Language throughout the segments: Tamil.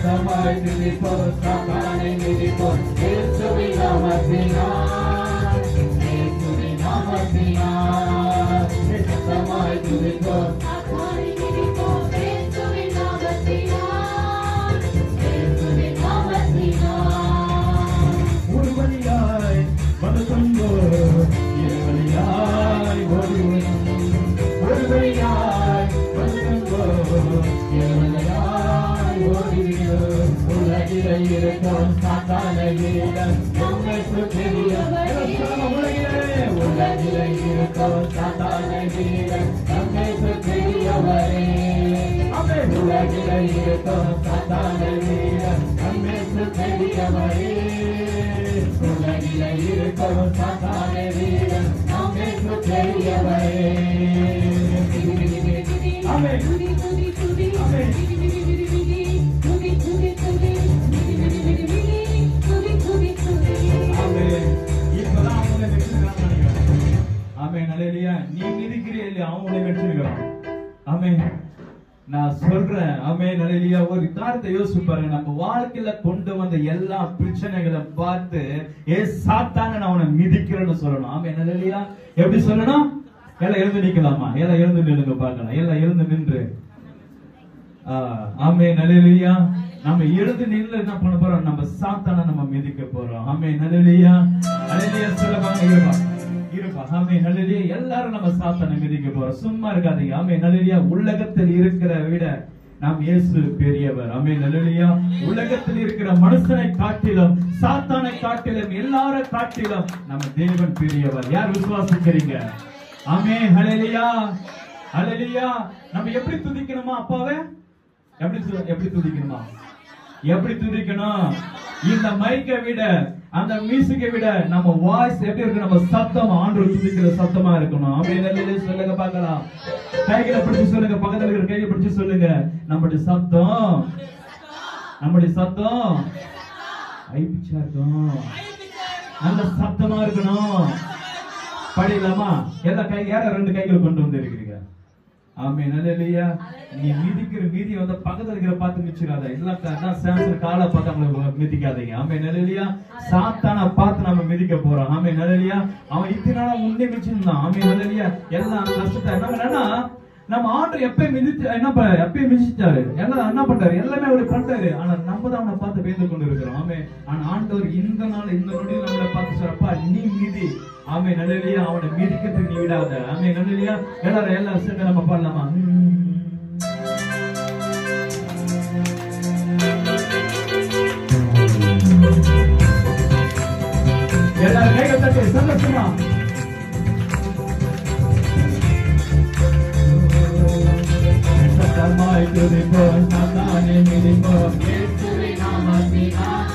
சத்தமாய் துதிப்போம், சாத்தானை மிதிப்போம், இயேசுவின் நாமத்தினால், இயேசுவின் நாமத்தினால். சத்தமாய் துதிப்போம், சாத்தானை மிதிப்போம், இயேசுவின் நாமத்தினால், இயேசுவின் நாமத்தினால். ஒரு வழியாய் வந்து கொண்டோ, இரு வழியாய் ஓடுவோம், ஒரு வழியாய் வந்து கொண்டோ, இரு வழியாய் ஓடுவோம். உலகிலே இருக்கும் சாத்தானை விட நம்மை பெரியவர். உலகிலே இருக்கும் சாத்தானை விட நம்மை பெரியவரே. உலகிலே இருக்கும் சாத்தானை விட நம்மை பெரியவரே. உலகிலே இருக்கும் சாத்தானை விட நம்மை பெரியவரே. ஆமென். ஆமென். நீ மிதிக்கிறே இல்லையா அவங்களே வெற்றிருக்கிறான். ஆமென். நான் சொல்றேன் ஆமென். அல்லேலூயா. ஒரு காரியத்தை யோசிச்சு பாருங்க. நம்ம வாழ்க்கையில கொண்டு வந்த எல்லா பிரச்சனைகளை பார்த்து சாத்தானை நான் அவனை மிதிக்கிறேன்னு சொல்லணும். ஆமென். அல்லேலூயா. எப்படி சொல்லணும்? எல்லாம் எழுந்து நிக்கலாமா? எல்லாம் எழுந்து நில்லுங்க பார்க்கலாம். எல்லாம் எழுந்து நின்று ஆமென். அல்லேலூயா. நம்ம எழுந்து நின்று என்ன பண்ண போறோம்? நம்ம சாத்தானை நம்ம மிதிக்க போறோம். ஆமென். அல்லேலூயா. அல்லேலூயா. சொல்லுவாங்க இருப்பா இருப்பா. ஆமென். அல்லேலூயா. எல்லாரும் நம்ம சாத்தானை மிதிக்க போறோம். சும்மா இருக்காதீங்க. ஆமென். அல்லேலூயா. உலகத்தில் இருக்கிற விட நாம் இயேசு பெரியவர். ஆமென். அல்லேலூயா. உலகத்தில் இருக்கிற மனுஷனை காட்டிலும் சாத்தானை காட்டிலும் எல்லாரும் காட்டிலும் நம்ம தேவன் பெரியவர். யார் விசுவாசிக்கிறீங்க? ஆமென். அல்லேலூயா. அல்லேலூயா. நம்ம எப்படி துதிக்கணுமா? அப்பாவே எப்படி துதிக்கணுமா? எப்படி துதிக்கணும்? இந்த மைக்கை விட அந்த மியூசிக்கை விட நம்ம வாய்ஸ் எப்படி இருக்கு? நம்ம சத்தம் ஆண்டவர் துதிக்கிற சத்தமா இருக்கணும். ஆமென். அல்லேலூயா. சொல்லுங்க பார்க்கலாம். கைகளை பிடிச்சு சொல்லுங்க. பக்கத்துல இருக்கிற கையை பிடிச்சு சொல்லுங்க. நம்முடைய சத்தம் ஐபிச்சா இருக்கணும். நல்ல சத்தமா இருக்கணும். படிக்கலாமா? எல்லா கை யார ரெண்டு கைகளை கொண்டு வந்து இருக்கிறீங்க. ஆமென். அல்லேலூயா. நீ மிதிக்கிற மீதி வந்து பக்கத்துல இருக்கிற பார்த்து மிதிச்சிடாத. இல்ல சாம்சன் காலை பார்த்து அவங்களை மிதிக்காதீங்க. ஆமென். அல்லேலூயா. சாத்தானை பார்த்து நம்ம மிதிக்க போறோம். ஆமென். அல்லேலூயா. அவன் இத்தனை நாளா முன்னே மிதிச்சிருந்தான். ஆமென். அல்லேலூயா. எல்லாம் கஷ்டத்தை என்னன்னா நம்ம ஆண்டவர் எப்பயும் மிதிச்சிட்டாரு. எல்லாம் என்ன பண்றாரு? எல்லாமே அவரு பண்றாரு. ஆனா நம்ம தான் அவனை பார்த்து பேந்து கொண்டு இருக்கிறோம். ஆமென். ஆனா ஆண்டவர் இந்த நாள் இந்த நொடியில் நம்மளை பார்த்து சொல்றப்பா நீ மிதி. ஆமென். அல்லேலூயா. அவனை மிதிக்கிறதுக்கு நீ விடாத. ஆமென். அல்லேலூயா. எல்லாரும் சேர்ந்து நம்ம பாடலாமா? எல்லாரும் கைகள் தட்டி சந்தோஷமா சத்தமாய் துதிப்போம், சாத்தானை மிதிப்போம், இயேசுவின் நாமத்தினால்.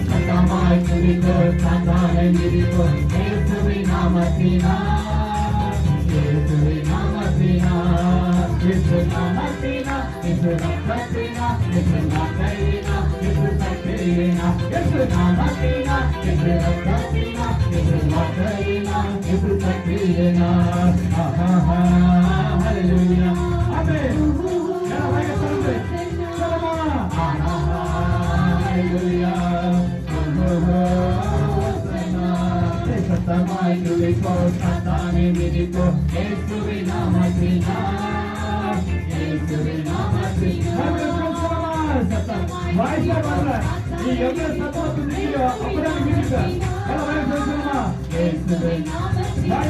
சத்தமாய் துதிப்போம், சாத்தானை மிதிப்போம், இயேசுவின் நாமத்தினால், இயேசுவின் நாமத்தினால், இயேசுவின் நாமத்தினால், இயேசு ரத்தத்தினால், இயேசு வார்த்தையினால், இயேசு சக்தியினால், இயேசு நாமத்தினால், இயேசு ரத்தத்தினால், இயேசு வார்த்தையினால், இயேசு சக்தியினால். ஹல்லேலூயா. ஆமென். ஹல்லேலூயா. சத்தமாய் துதிப்போம், சாத்தானை மிதிப்போம், இயேசுவின் நாமத்தினால், இயேசுவின் நாமத்தினால். சத்தம் வாய்ஸா வரல. நீ எவ்வளவு சத்தமா துதிக்கிறியோ அப்பதான் மிதிப்ப. இயேசுவின் நாமத்தினால்.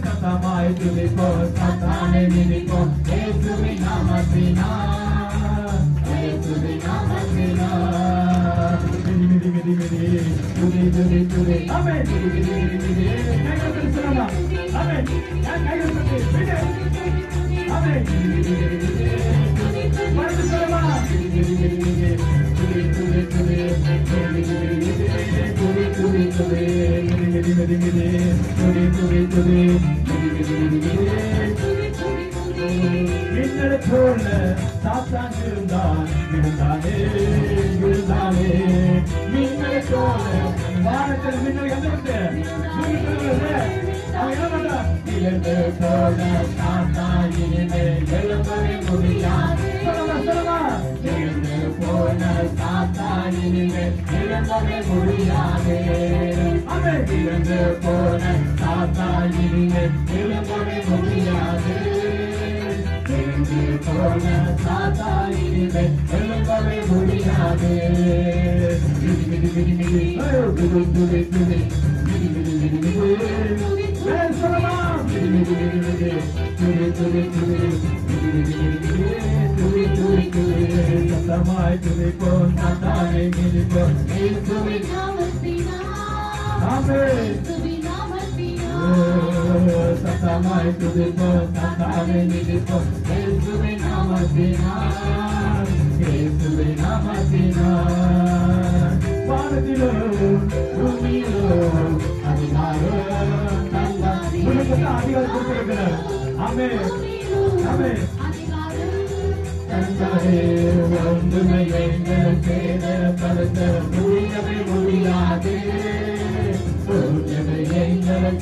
சத்தமாய் துதிப்போம், சாத்தானை மிதிப்போம், இயேசுவின் நாமத்தினால், இயேசுவின் நாமத்தினால். மிதி மிதி மிதி துதி துதி துதி. ஆமென். மிதி மிதி மிதி. கைகள் சொல்லலாம். ஆமென். கைகள் தட்டி மிதி. ஆமென். மிதி மிதி மிதி. மறுபடியும் சொல்லலாம். மிதி மிதி மிதி. துதி துதி துதி. மிதி மிதி மிதி. துதி துதி துதி. மிதி மிதி மிதி மிதி. துதி துதி துதி. மிதி மிதி மிதி. மின்னல் போல சாத்தான் இருந்தானே மின்னல் போல வானத்தில் மின்னல் எந்திருந்து அவன் என்ன பண்றான்? போல சாத்தான் இனிமேல் விளங்கவே முடியாது. அவன் விளங்கு போன சாத்தான் இனிமேல் விளங்கவே முடியாது. விளங்கு போன சாத்தான் இனிமேல் விளங்கவே முடியாது. சத்தமாய் துதிப்போம், சாத்தானை மிதிப்போம், இயேசுவின் நாமத்தினால். ஆமென். சத்தமாய் துதிப்போம், சாத்தானை மிதிப்போம், இயேசுவின் நாமத்தினால். இயேசுவின் நாமத்தினால். வானத்திலோ பூமியிலோ அதிகாரம் தந்தாரே. அதிகாரம் கொடுத்திருக்கிறார். ஆமென். ஆமென். தந்தாரே. ஒன்றுமே எங்கள் சேதப்படுத்த முடியவே முடியாது. ஒன்றுமே எங்கள்